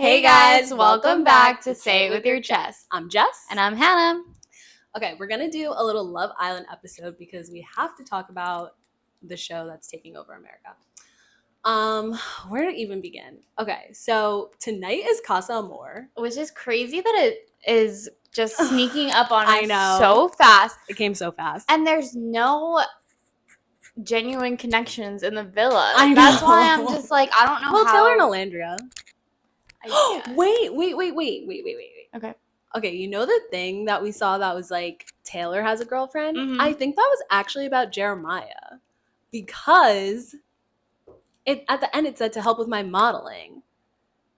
Hey guys, welcome back to Say It With Your Chest. I'm Jess. And I'm Hannah. Okay, we're going to do a little Love Island episode because we have to talk about the show that's taking over America. Where to even begin? Okay, so tonight is Casa Amor. Which is crazy that it is just sneaking up on I us know. so fast. It came so fast. And there's no genuine connections in the villa. I know. That's why I'm just like, I don't know Well, how. Taylor and Alandria. Wait. Wait. Okay. Okay, you know the thing that we saw that was like Taylor has a girlfriend? Mhm. I think that was actually about Jeremiah because at the end it said to help with my modeling.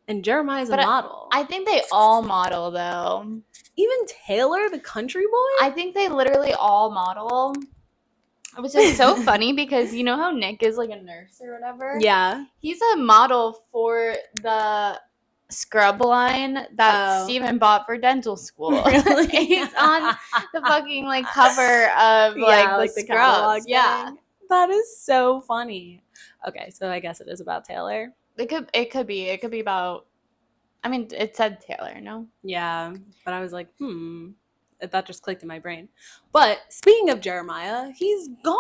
And Jeremiah's a model. I think they all model though. Even Taylor, the country boy? I think they literally all model. Which is so funny because you know how Nick is like a nurse or whatever? Yeah. He's a model for the scrub line that Steven bought for dental school. Really? He's on the fucking like cover of like the scrubs. Yeah. That is so funny. Okay, so I guess it is about Taylor. It could be about, I mean, it said Taylor, no? Yeah, but I was like, that just clicked in my brain. But speaking of Jeremiah, he's gone.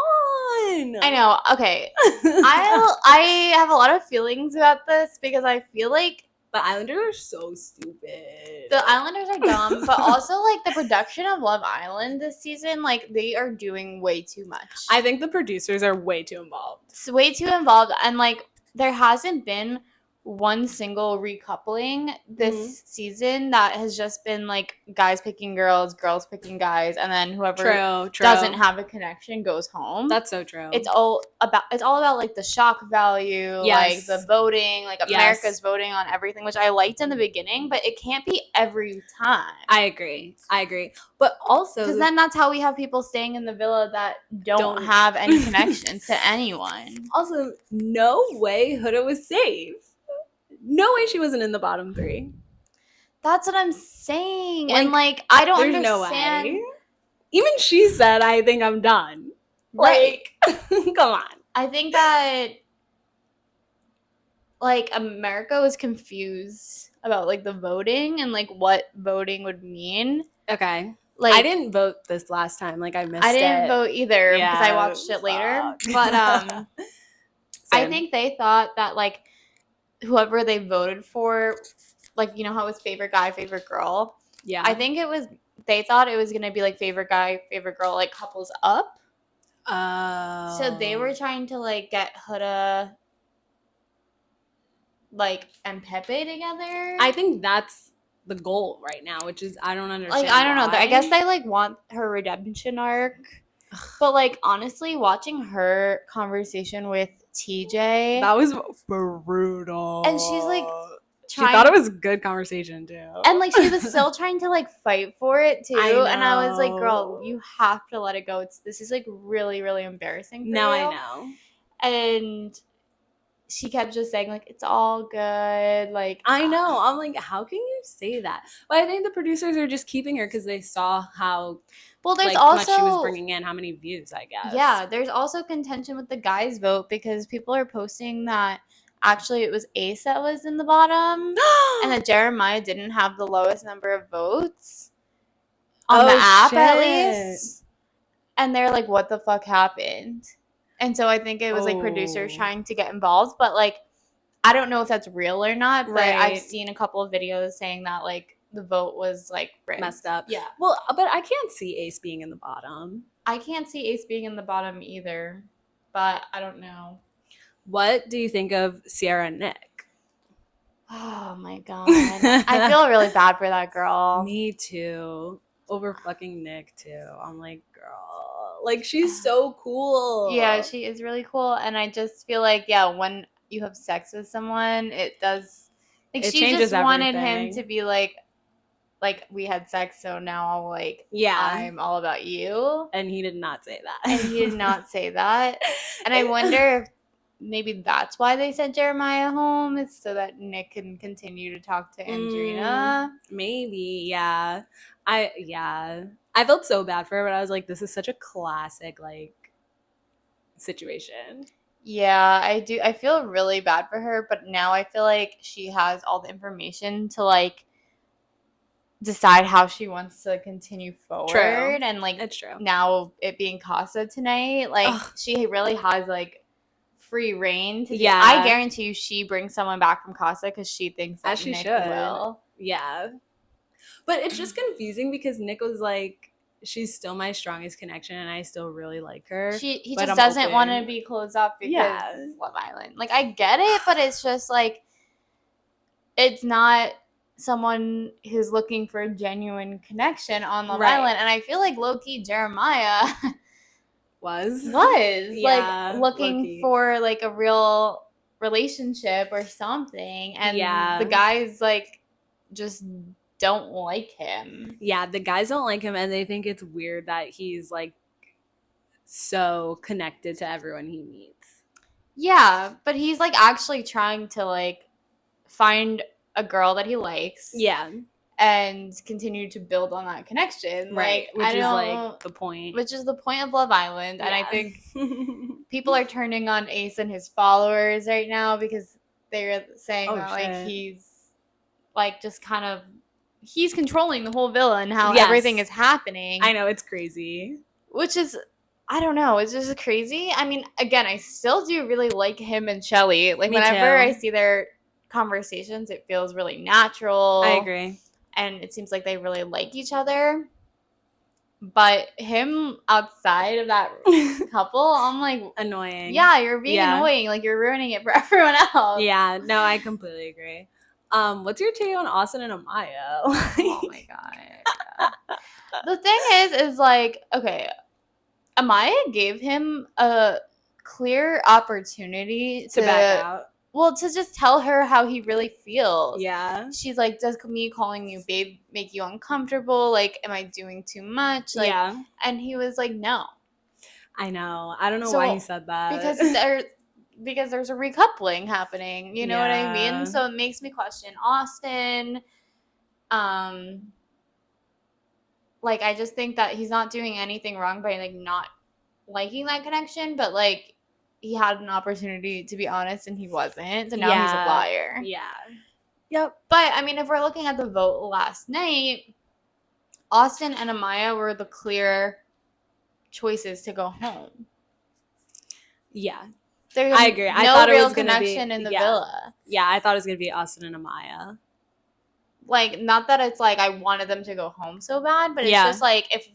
I know. Okay. I have a lot of feelings about this because I feel like the Islanders are so stupid. The Islanders are dumb, but also like the production of Love Island this season, like they are doing way too much. I think the producers are way too involved. It's way too involved, and like there hasn't been one single recoupling this season that has just been like guys picking girls, girls picking guys, and then whoever doesn't have a connection goes home. That's so true. It's all about like the shock value, like the voting, like America's voting on everything, which I liked in the beginning, but it can't be every time. I agree. But also because then that's how we have people staying in the villa that don't have any connections to anyone. Also, no way Huda was safe. No way she wasn't in the bottom three. That's what I'm saying. Like, and like I don't understand. No way. Even she said, I think I'm done. Right. Like, come on. I think that like America was confused about like the voting and like what voting would mean. Okay. Like I didn't vote this last time. Like I missed it. I didn't vote either because I watched it later. But I think they thought that like whoever they voted for, like, you know how it was favorite guy, favorite girl? Yeah. I think they thought it was going to be like favorite guy, favorite girl, like couples up. Oh. So they were trying to like get Huda like and Pepe together. I think that's the goal right now, which is I don't understand. Like I don't know. I guess they like want her redemption arc. But like honestly, watching her conversation with TJ, that was brutal. And she's like she thought it was a good conversation too. And like she was still trying to like fight for it too. And I was like, girl, you have to let it go. This is like really, really embarrassing for now you. I know. And she kept just saying like it's all good. Like I know. I'm like, how can you say that? But I think the producers are just keeping her because they saw how there's also much she was bringing in, how many views, I guess. Yeah, there's also contention with the guys' vote because people are posting that actually it was Ace that was in the bottom and that Jeremiah didn't have the lowest number of votes on the app at least. And they're like, what the fuck happened? And so I think it was like producers trying to get involved, but like I don't know if that's real or not, but I've seen a couple of videos saying that like the vote was like messed up. Yeah. Well, but I can't see Ace being in the bottom. I can't see Ace being in the bottom either, but I don't know. What do you think of Sierra and Nick? Oh my god. I feel really bad for that girl. Me too. Over fucking Nick too. I'm like, girl. Like she's so cool. Yeah, she is really cool. And I just feel like, when you have sex with someone, it does like she just wanted him to be like we had sex, so now like I'm all about you. And he did not say that. And he did not say that. And I wonder if maybe that's why they sent Jeremiah home, is so that Nick can continue to talk to Andrina. Maybe, yeah. I felt so bad for her, but I was like, this is such a classic like situation. Yeah, I do. I feel really bad for her, but now I feel like she has all the information to like decide how she wants to continue forward. And like It's true. now it being Casa tonight, like Ugh. she really has like free reign to do. Yeah. I guarantee you she brings someone back from Casa because she thinks that As she Nick should. will. Yeah. But it's just confusing because Nick was like, she's still my strongest connection and I still really like her. He but just I'm doesn't want to open. be closed off because Yeah. it's Love Island. Like I get it, but it's just like it's not someone who's looking for a genuine connection on Love Right. Island. And I feel like low-key Jeremiah Was like looking low-key. for like a real relationship or something. And Yeah. the guys like just don't like him. Yeah, the guys don't like him and they think it's weird that he's like so connected to everyone he meets. Yeah, but he's like actually trying to like find a girl that he likes. Yeah. And continue to build on that connection. Right. Like, Which is like the point. Which is the point of Love Island. Yeah. And I think people are turning on Ace and his followers right now because they're saying that like he's like just kind of he's controlling the whole villa and how everything is happening. I know, it's crazy. Which is I don't know, it's just crazy. I mean, again, I still do really like him and Shelly. Like whenever I see their conversations, it feels really natural. I agree. And it seems like they really like each other. But him outside of that couple, I'm like annoying. Yeah, you're being annoying. Like you're ruining it for everyone else. Yeah, no, I completely agree. What's your take on Austin and Amaya? Oh my god. The thing is like, okay, Amaya gave him a clear opportunity to back out. Well, to just tell her how he really feels. Yeah. She's like, does me calling you babe make you uncomfortable? Like, am I doing too much? Like, yeah. And he was like, no. I know. I don't know why he said that. Because there's a recoupling happening. You know what I mean? So it makes me question Austin. Like, I just think that he's not doing anything wrong by, like, not liking that connection. But, like, he had an opportunity to be honest and he wasn't. So now he's a liar. Yeah. Yep. But I mean, if we're looking at the vote last night, Austin and Amaya were the clear choices to go home. Yeah. I agree. No I thought real it was connection in the villa. Yeah, I thought it was gonna be Austin and Amaya. Like, not that it's like I wanted them to go home so bad, but it's just like if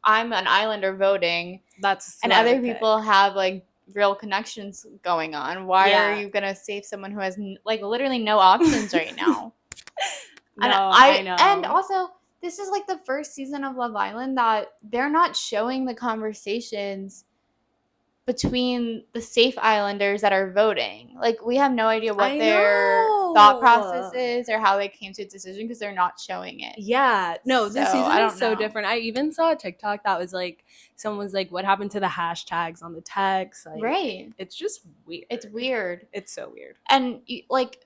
I'm an Islander voting, and other people have like real connections going on, why are you gonna save someone who has like literally no options right now? I know. And also, this is like the first season of Love Island that they're not showing the conversations between the safe islanders that are voting. Like, we have no idea what their thought process is or how they came to a decision because they're not showing it. Yeah. No, this season is so different. I even saw a TikTok that was like, someone was like, what happened to the hashtags on the text? Like, right. It's just weird. It's weird. It's so weird. And, like,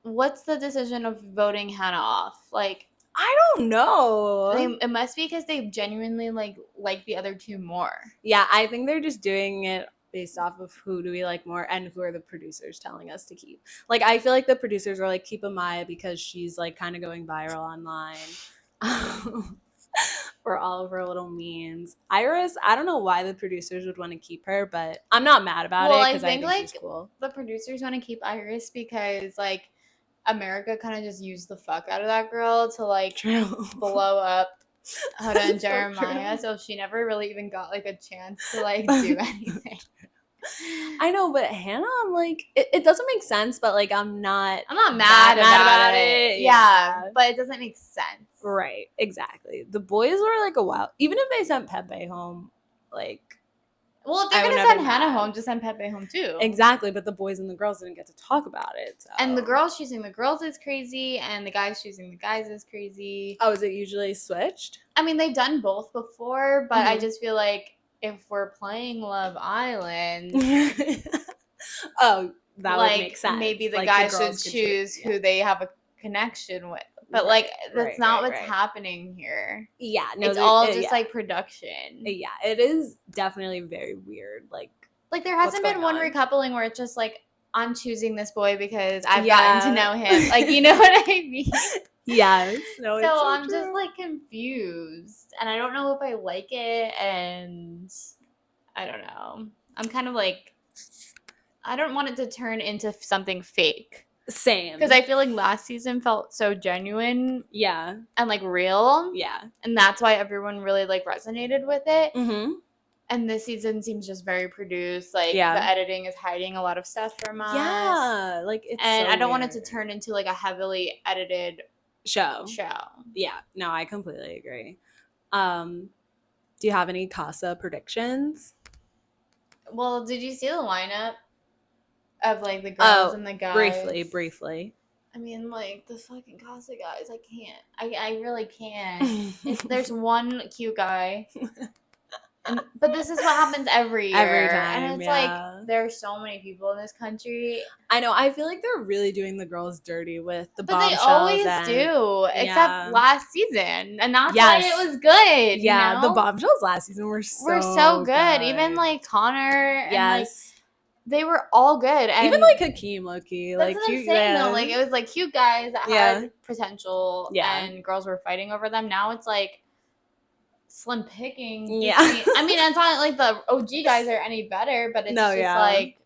what's the decision of voting Hannah off? Like, I don't know. It must be because they genuinely like the other two more. Yeah, I think they're just doing it based off of who do we like more and who are the producers telling us to keep. Like, I feel like the producers are like, keep Amaya because she's like kind of going viral online. For all of her little memes. Iris, I don't know why the producers would want to keep her, but I'm not mad about it because I think she's cool. The producers want to keep Iris because like America kind of just used the fuck out of that girl to like blow up Huda and Jeremiah, so she never really even got like a chance to like do anything. I know, but Hannah, I'm like, it doesn't make sense, but like I'm not mad about it. Yeah, but it doesn't make sense. Right, exactly. The boys were like a while, even if they sent Pepe home, like. Well, if they're going to send Hannah home, just send Pepe home too. Exactly, but the boys and the girls didn't get to talk about it. So. And the girls choosing the girls is crazy, and the guys choosing the guys is crazy. Oh, is it usually switched? I mean, they've done both before, but I just feel like if we're playing Love Island... oh, that would make sense. Maybe the guys should choose who they have a connection with. But, like, that's not what's happening here. Yeah. No, it's all just, like, production. Yeah, it is definitely very weird. Like, Like, there hasn't What's been one going on? recoupling where it's just like, I'm choosing this boy because I've Yeah. gotten to know him. Like, you know what I mean? Yes. No, So it's so I'm true. just like confused, and I don't know if I like it, and I don't know. I'm kind of like, I don't want it to turn into something fake. Same. Because I feel like last season felt so genuine Yeah. and like real. Yeah. And that's why everyone really like resonated with it. Mm-hmm. And this season seems just very produced. Like Yeah. the editing is hiding a lot of stuff from us. Yeah. Like it's And so I don't want it weird. to turn into like a heavily edited show. Yeah. No, I completely agree. Do you have any Casa predictions? Well, did you see the lineup of like the girls and the guys? Briefly. I mean, like the fucking Casa guys, I can't. I really can't. There's one cute guy, but this is what happens every year. Every time, and it's yeah. like there are so many people in this country. I know. I feel like they're really doing the girls dirty with the But bombshells. they always do, Yeah. except last season, and that's Yes. why it was good. Yeah, you know? the bombshells last season were so good. Even like Connor and like they were all good. And even like Hakeem, low-key. That's like what I'm saying though. Like it was like cute guys that had potential, and girls were fighting over them. Now it's like slim picking. Yeah. I mean, it's not like the OG guys are any better, but it's just like,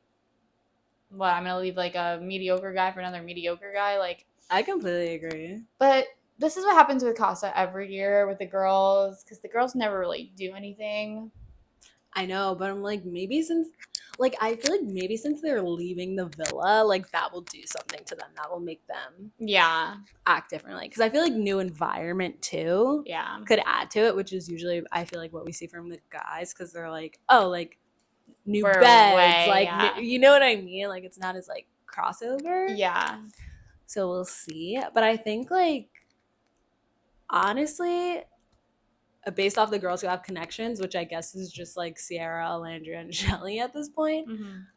what, I'm gonna leave like a mediocre guy for another mediocre guy. Like, I completely agree. But this is what happens with Casa every year with the girls, because the girls never really do anything. I know, but I'm like, maybe since, like, I feel like maybe since they're leaving the villa, like, that will do something to them. That will make them act differently. Because I feel like new environment, too, could add to it, which is usually, I feel like, what we see from the guys, because they're like, oh, like, new beds. Like, you know what I mean? Like, it's not as, like, crossover. Yeah. So we'll see. But I think, like, honestly, based off the girls who have connections, which I guess is just like Sierra, Alandria, and Shelly at this point,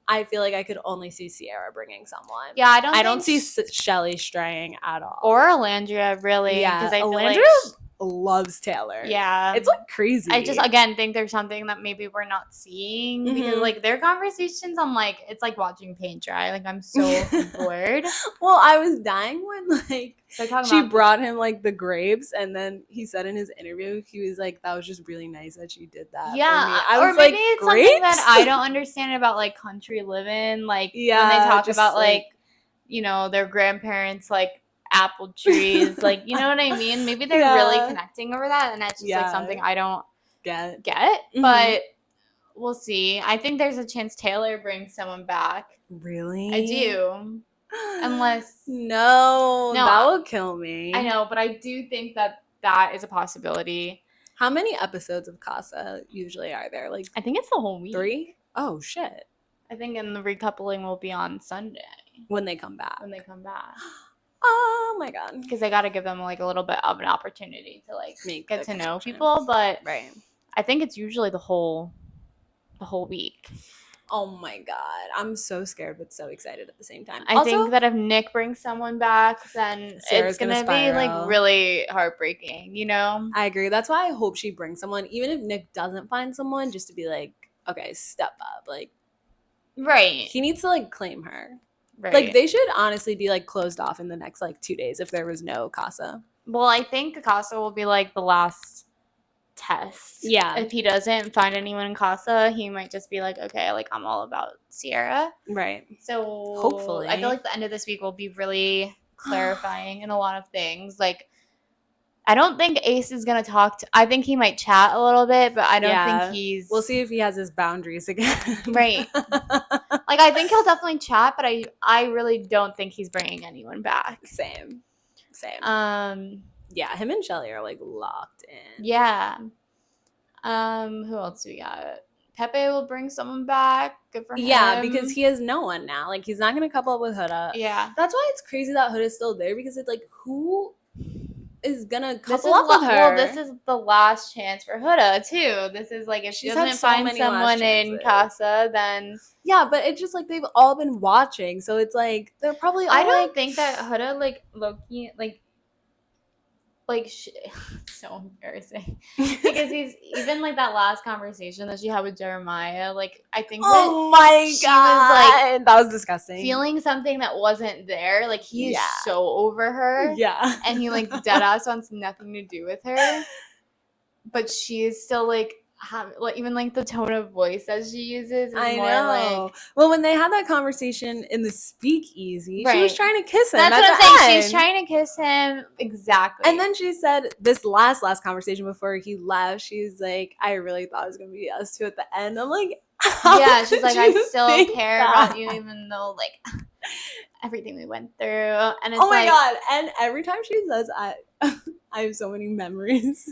I feel like I could only see Sierra bringing someone. Yeah, I don't see Shelly straying at all. Or Alandria, really. Yeah, I feel Alandria loves Taylor. Yeah. It's like crazy. I just, again, think there's something that maybe we're not seeing, because like their conversations, I'm like, it's like watching paint dry. Like, I'm so bored. Well, I was dying when like she brought him like the grapes, and then he said in his interview, he was like, that was just really nice that she did that. Yeah. For me. I was or maybe like, it's grapes? something that I don't understand about like country living. Like when they talk about like, you know, their grandparents like apple trees, like, you know what I mean? Maybe they're really connecting over that, and that's just like something I don't get. But we'll see. I think there's a chance Taylor brings someone back. Really? I do. Unless no, that will kill me. I know, but I do think that is a possibility. How many episodes of Casa usually are there? Like, I think it's the whole week. 3? Oh shit. I think, and the recoupling will be on Sunday when they come back. Oh my god. Because I got to give them like a little bit of an opportunity to like get to know people, but I think it's usually the whole week. Oh my god, I'm so scared but so excited at the same time. I think that if Nick brings someone back, then it's gonna be like really heartbreaking, you know? I agree. That's why I hope she brings someone, even if Nick doesn't find someone, just to be like, okay, step up. Like, he needs to like claim her. Like, they should honestly be like closed off in the next like 2 days if there was no Casa. Well, I think Casa will be like the last test. Yeah. If he doesn't find anyone in Casa, he might just be like, okay, like I'm all about Sierra. Right. So hopefully, I feel like the end of this week will be really clarifying in a lot of things. Like, I don't think Ace is gonna talk to. I think he might chat a little bit, but I don't think he's. We'll see if he has his boundaries again. Right. Like, I think he'll definitely chat, but I really don't think he's bringing anyone back. Same. Yeah, him and Shelly are like locked in. Yeah. Who else do we got? Pepe will bring someone back. Good for him. Yeah, because he has no one now. Like, he's not gonna couple up with Huda. Yeah. That's why it's crazy that Huda's still there, because it's like, who is gonna couple up with her? Well, this is the last chance for Huda too. This is like, if she doesn't find someone in Casa, then yeah, but it's just like they've all been watching, so it's like they're probably all I don't think that Huda like low-key like like so embarrassing because he's even like that last conversation that she had with Jeremiah, like I think Oh my she god, was like that was disgusting. feeling something that wasn't there. Like he is so over her. Yeah. And he like dead ass wants nothing to do with her. But she is still like even like the tone of voice that she uses is I more know. like, well, when they had that conversation in the speakeasy, she was right. trying to kiss him. That's at what I'm the saying. end. She's trying to kiss him. Exactly. And then she said this last conversation before he left, she's like, I really thought it was gonna be us two at the end. I'm like, yeah, she's like, I still think care that? about you even though like everything we went through. And it's Oh my like, god. And every time she says I have so many memories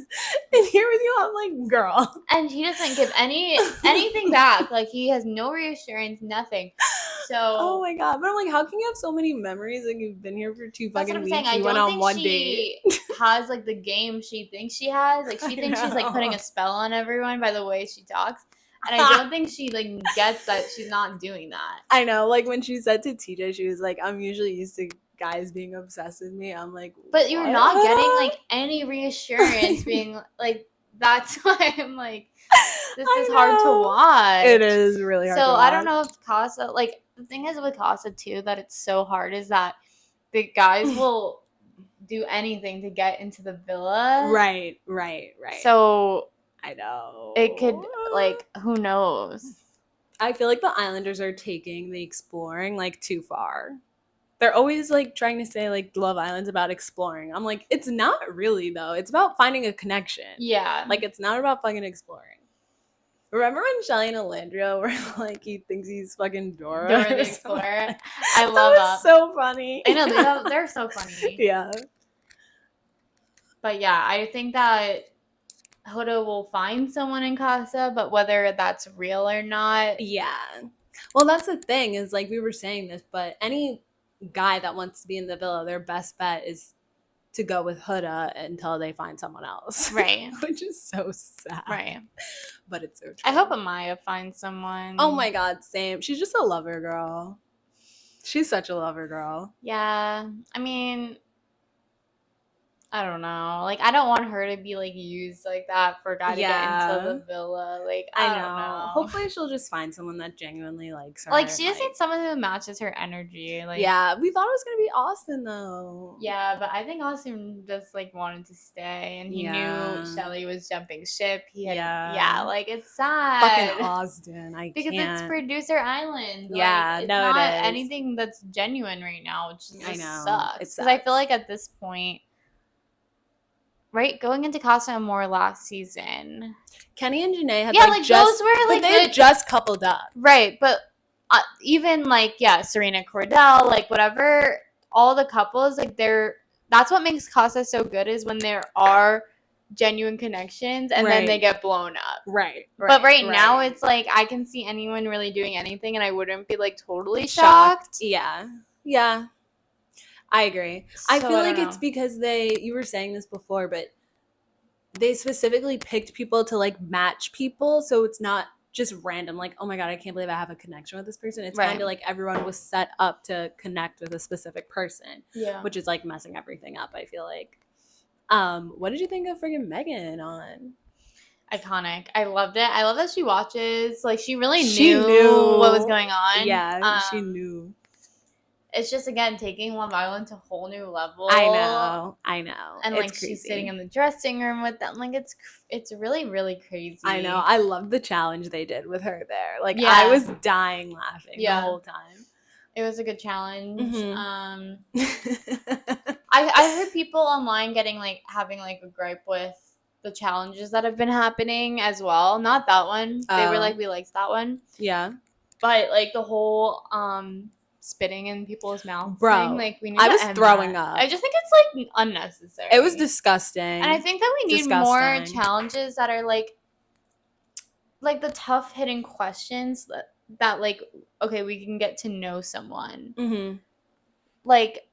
in here with you, I'm like, girl. and he doesn't give anything back. Like he has no reassurance, nothing. So oh my god. But I'm like, how can you have so many memories? Like you've been here for 2 that's fucking what I'm weeks. saying. I You went don't on think one she date. has like the game she thinks she has. Like she thinks she's like putting a spell on everyone by the way she talks. And I don't think she like gets that she's not doing that. I know, like when she said to TJ, she was like, I'm usually used to guys being obsessed with me. I'm like, but you're what? not getting like any reassurance being like, that's why I'm like, this is hard to watch. It is really hard to watch. So I don't know if Casa, like the thing is with Casa too, that it's so hard is that the guys will do anything to get into the villa. Right. So I know. it could, like, who knows? I feel like the Islanders are taking the exploring like too far. They're always like trying to say like Love Island's about exploring. I'm like, it's not really though. It's about finding a connection. Yeah. Like it's not about fucking exploring. Remember when Shelly and Alandria were like, he thinks he's fucking Dora the Explorer? I love that. So funny. I know, they're so funny. Yeah. But yeah, I think that Huda will find someone in Casa, but whether that's real or not. Yeah. Well, that's the thing is like we were saying this, but any guy that wants to be in the villa, their best bet is to go with Huda until they find someone else. Right. Which is so sad. Right. But it's so true. I hope Amaya finds someone. Oh my god, same. She's just a lover girl. She's such a lover girl. Yeah. I mean, I don't know. Like, I don't want her to be, like, used like that for a guy to get into the villa. Like, I don't know. Hopefully she'll just find someone that genuinely likes her. Like, she just needs someone who matches her energy. Like, yeah, we thought it was going to be Austin, though. Yeah, but I think Austin just, like, wanted to stay. And he knew Shelly was jumping ship. He had, like, it's sad. Fucking Austin. Because it's Producer Island. Yeah, like, it's no, not it is. anything that's genuine right now, which just sucks. Because I feel like at this point, right, going into Casa Amor last season, Kenny and Janae had those were like they had just coupled up, right? But even like Serena Cordell, like whatever, all the couples, like that's what makes Casa so good is when there are genuine connections and then they get blown up. Right. But right now it's like I can see anyone really doing anything and I wouldn't be like totally shocked. Yeah. I agree. So, I feel like it's because you were saying this before, but they specifically picked people to like match people. So it's not just random, like, oh my God, I can't believe I have a connection with this person. It's kind of like everyone was set up to connect with a specific person. Yeah. Which is like messing everything up, I feel like. What did you think of friggin' Megan on? Iconic. I loved it. I love that she watches. Like, she really knew what was going on. Yeah, she knew. It's just, again, taking Love Island to a whole new level. I know. And, like, she's sitting in the dressing room with them. Like, it's really, really crazy. I know. I love the challenge they did with her there. Like, I was dying laughing the whole time. It was a good challenge. Mm-hmm. I heard people online having like a gripe with the challenges that have been happening as well. Not that one. They were like, we liked that one. Yeah. But like the whole spitting in people's mouths thing, like we need I to was end throwing that. up. I just think it's like unnecessary. It was disgusting. And I think that we need more challenges that are like the tough hitting questions that like, okay, we can get to know someone. Mm-hmm. Like,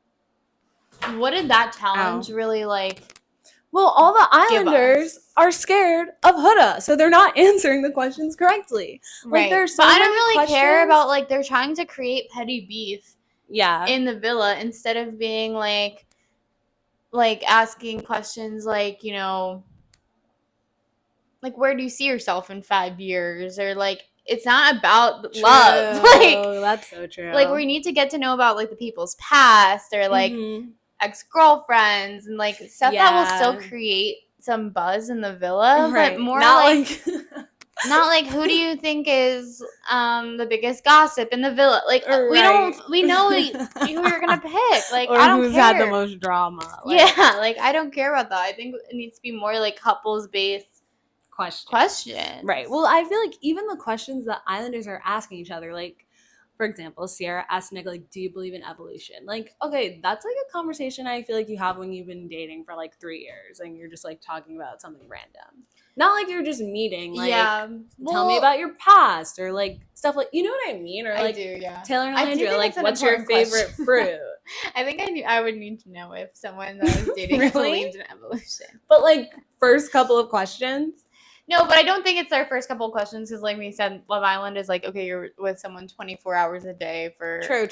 what did that challenge really like? Well, all the Islanders are scared of Huda, so they're not answering the questions correctly. Right. Like, there's so but I many don't really questions. care about like they're trying to create petty beef. In the villa instead of being like, like asking questions like, like where do you see yourself in 5 years, or like it's not about love. That's so true. Like we need to get to know about like the people's past, or like ex-girlfriends, and like stuff that will still create some buzz in the villa, right. but more not like not like who do you think is the biggest gossip in the villa? Like we know who you're gonna pick. Like or I don't who's care. had the most drama. Yeah, like I don't care about that. I think it needs to be more like couples based questions. Right. Well, I feel like even the questions that Islanders are asking each other, like, for example, Sierra asked Nick, like, do you believe in evolution? Like, okay, that's like a conversation I feel like you have when you've been dating for like 3 years and you're just like talking about something random. Not like you're just meeting, like, tell me about your past, or like stuff like, you know what I mean? Or like, I do, yeah. Taylor and Andrea, like, what's your favorite fruit? I think I would need to know if someone that I was dating Really? believed in evolution. But like, first couple of questions. No, but I don't think it's our first couple of questions, because like we said, Love Island is like, okay, you're with someone 24 hours a day for... True.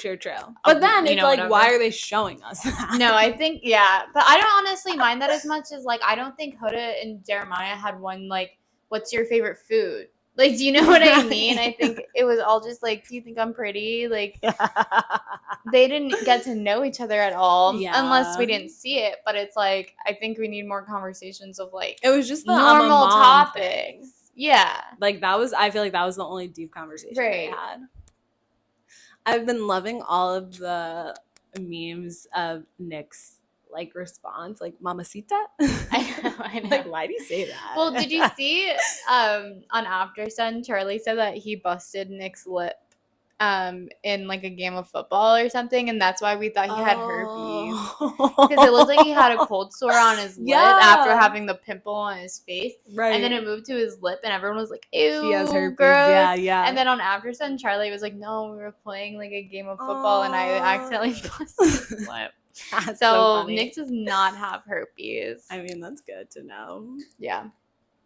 But then it's like, whatever. why are they showing us that? No, I think, yeah. But I don't honestly mind that as much as, like, I don't think Huda and Jeremiah had one, like, what's your favorite food? Like, do you know what I mean? I think it was all just like, do you think I'm pretty? Like, they didn't get to know each other at all, unless we didn't see it. But it's like, I think we need more conversations of like, it was just the normal topics. Yeah. Like I feel like that was the only deep conversation they had. I've been loving all of the memes of Nick's like response, like "Mamacita." I know. Like, why do you say that? Well, did you see on After Sun, Charlie said that he busted Nick's lip in like a game of football or something, and that's why we thought he had herpes, because it looked like he had a cold sore on his lip after having the pimple on his face, and then it moved to his lip, and everyone was like, ew, he has herpes. Gross. And then on After Sun, Charlie was like, no, we were playing like a game of football and I accidentally busted his lip. So Nick does not have herpes. I mean, that's good to know. Yeah.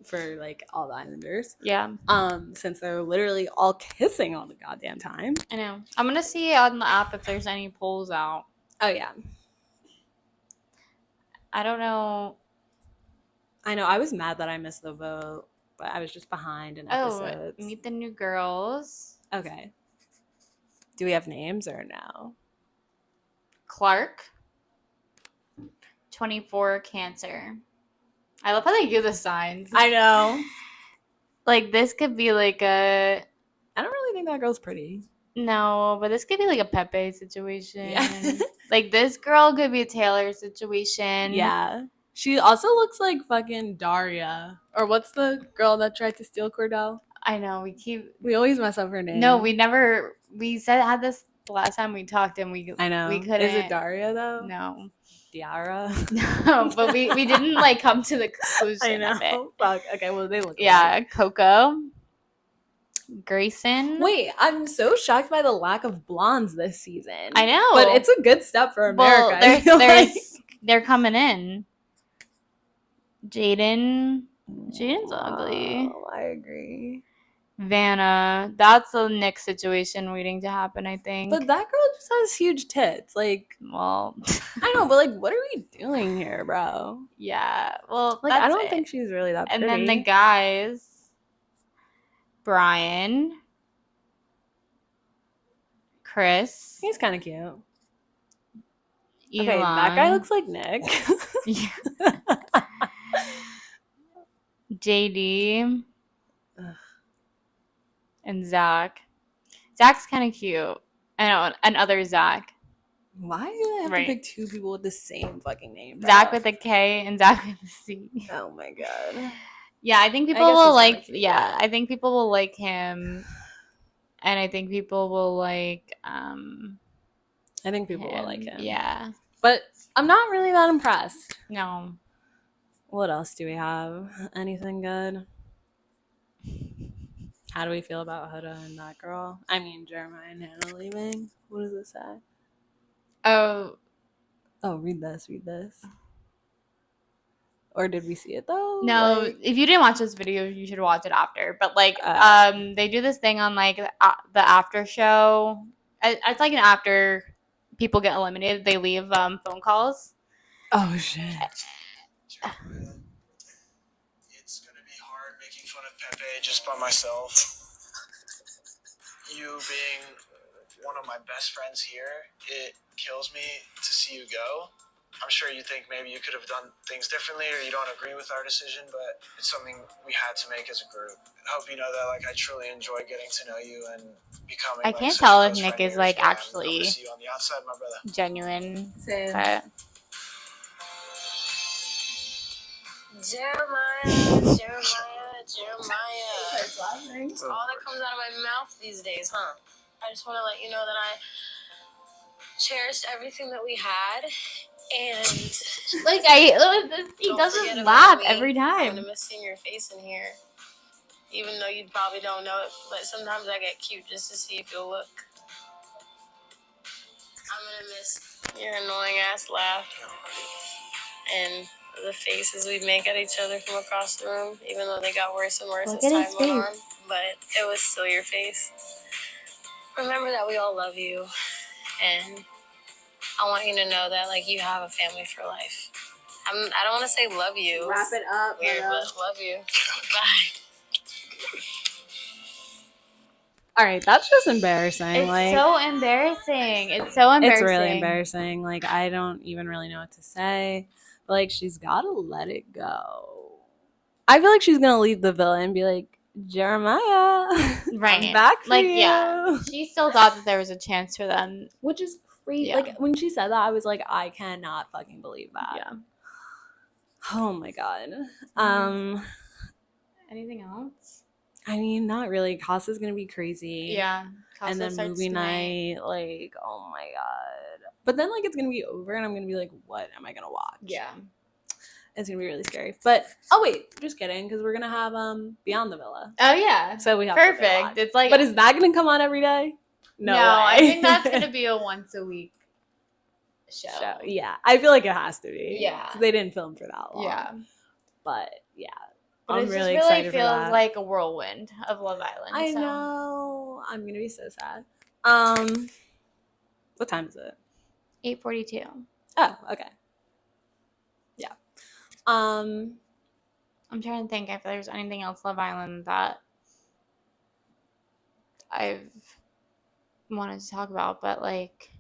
For like all the Islanders. Yeah. Since they're literally all kissing all the goddamn time. I know. I'm gonna see on the app if there's any polls out. Oh yeah. I don't know. I know. I was mad that I missed the vote, but I was just behind in episodes. Meet the new girls. Okay. Do we have names or no? Clark. 24, Cancer. I love how they give the signs. I know. Like, this could be like a... I don't really think that girl's pretty. No, but this could be like a Pepe situation. Yeah. Like, this girl could be a Taylor situation. Yeah. She also looks like fucking Daria. Or what's the girl that tried to steal Cordell? I know. We always mess up her name. No, we never... We had this the last time we talked, and we couldn't... Is it Daria, though? No. Diara? No, but we didn't like come to the conclusion of it. Fuck. Okay, well, they look like. Coco. Grayson. Wait, I'm so shocked by the lack of blondes this season. I know. But it's a good step for America. Well, they're coming in. Jaden's ugly. I agree. Vanna, that's a Nick situation waiting to happen, I think. But that girl just has huge tits. Like, well, I know, but like, what are we doing here, bro? Yeah, well, like, I don't think she's really that pretty. And then the guys, Brian, Chris. He's kind of cute. Elon. Okay, that guy looks like Nick. JD. Ugh. And Zach. Zach's kind of cute. I know, and other Zach. Why do they have to pick two people with the same fucking name? Bro? Zach with a K and Zach with a C. Oh my god. Yeah, I think people will like. Yeah, I think people will like him, and I think people will like. I think people will like him. Yeah, but I'm not really that impressed. No. What else do we have? Anything good? How do we feel about Huda and that girl? I mean, Jeremiah and Hannah leaving. What does it say? Oh, read this. Or did we see it though? No, if you didn't watch this video, you should watch it after. But like, they do this thing on like the after show. It's like an after people get eliminated, they leave phone calls. Oh shit. It's gonna be hard making fun of Pepe just by myself. You being one of my best friends here, it kills me to see you go. I'm sure you think maybe you could have done things differently or you don't agree with our decision, but it's something we had to make as a group. I hope you know that I truly enjoy getting to know you and becoming I can't such tell a if close Nick friend is of yours, like man. I'll actually miss you on the outside, my brother. genuine. Same. But Jeremiah. It's all that comes out of my mouth these days, huh? I just want to let you know that I cherished everything that we had, and like he don't does forget this about laugh me. every I'm time. gonna miss seeing your face in here, even though you probably don't know it. But sometimes I get cute just to see if you'll look. I'm gonna miss your annoying ass laugh and the faces we'd make at each other from across the room, even though they got worse and worse Look as at time his went on. face. But it was still your face. Remember that we all love you, and I want you to know that like you have a family for life. I don't want to say love you. Wrap it up. Weird, but love you. Bye. All right, that's just embarrassing. It's like so embarrassing. It's so embarrassing. It's really embarrassing. Like I don't even really know what to say. But like she's got to let it go. I feel like she's gonna leave the villa and be like, Jeremiah, Right. I'm back for like, you. yeah. She still thought that there was a chance for them. Which is crazy. Yeah. Like when she said that, I was like, I cannot fucking believe that. Yeah. Oh my god. Anything else? I mean, not really. Casa's gonna be crazy. Yeah. And then movie night, like, oh my god. But then like it's gonna be over and I'm gonna be like, what am I gonna watch? Yeah. It's gonna be really scary. But oh wait, just kidding, because we're gonna have Beyond the Villa. Oh yeah. So we have perfect. It's like, but is that gonna come on every day? No, way. I think that's gonna be a once a week show. Yeah, I feel like it has to be. Yeah. 'Cause they didn't film for that long. Yeah. But yeah, But I'm it really just excited really for feels that. like a whirlwind of Love Island. I know. I'm gonna be so sad. What time is it? 8:42. Oh, okay. Yeah. I'm trying to think if there's anything else Love Island that I've wanted to talk about, but like,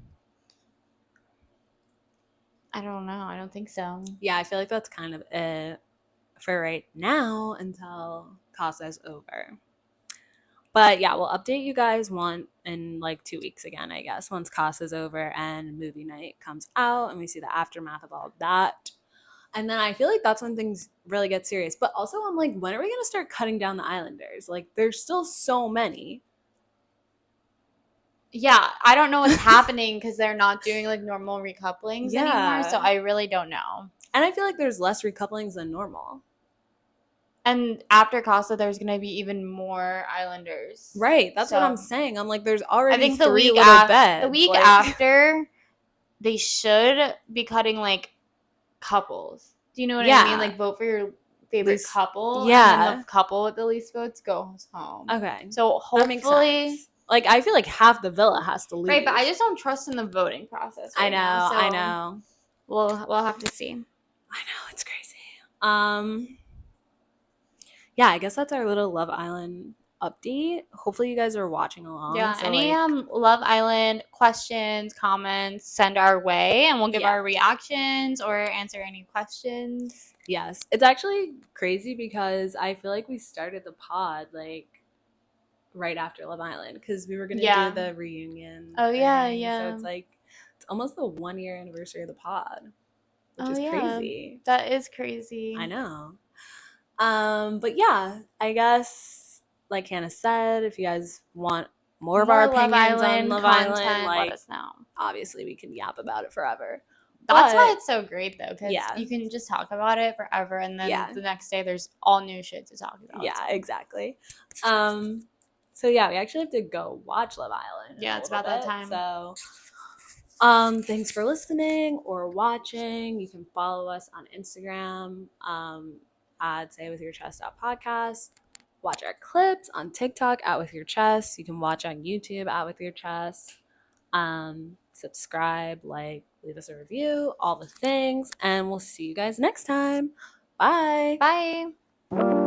I don't know. I don't think so. Yeah, I feel like that's kind of it for right now until Casa's over. But yeah, we'll update you guys in like 2 weeks again, I guess, once Casa's over and movie night comes out and we see the aftermath of all of that. And then I feel like that's when things really get serious. But also I'm like, when are we going to start cutting down the Islanders? Like there's still so many. Yeah, I don't know what's happening because they're not doing like normal recouplings anymore. So I really don't know. And I feel like there's less recouplings than normal. And after Casa, there's gonna be even more Islanders. Right, that's what I'm saying. I'm like, there's already I think the week beds. The week after, they should be cutting like couples. Do you know what I mean? Like vote for your favorite couple. Yeah. And then the couple with the least votes goes home. Okay. So hopefully, like I feel like half the villa has to leave. Right, but I just don't trust in the voting process. Right now, so I know. We'll have to see. I know, it's crazy. Yeah, I guess that's our little Love Island update. Hopefully you guys are watching along. Yeah, so any Love Island questions, comments, send our way and we'll give our reactions or answer any questions. Yes. It's actually crazy because I feel like we started the pod like right after Love Island because we were going to do the reunion. Oh, yeah. So it's like, it's almost the 1 year anniversary of the pod, which is crazy. That is crazy. I know. But yeah, I guess like Hannah said, if you guys want more of our opinions on Love Island, like, let us know. Obviously we can yap about it forever. That's why it's so great though, because Yeah. you can just talk about it forever, and then Yeah. the next day there's all new shit to talk about. Yeah, exactly. So yeah, we actually have to go watch Love Island. Yeah, it's about that time. So thanks for listening or watching. You can follow us on Instagram at saywithyourchest.podcast. Watch our clips on TikTok at With Your Chest. You can watch on YouTube at With Your Chest. Subscribe, like, leave us a review, all the things, and we'll see you guys next time. Bye. Bye.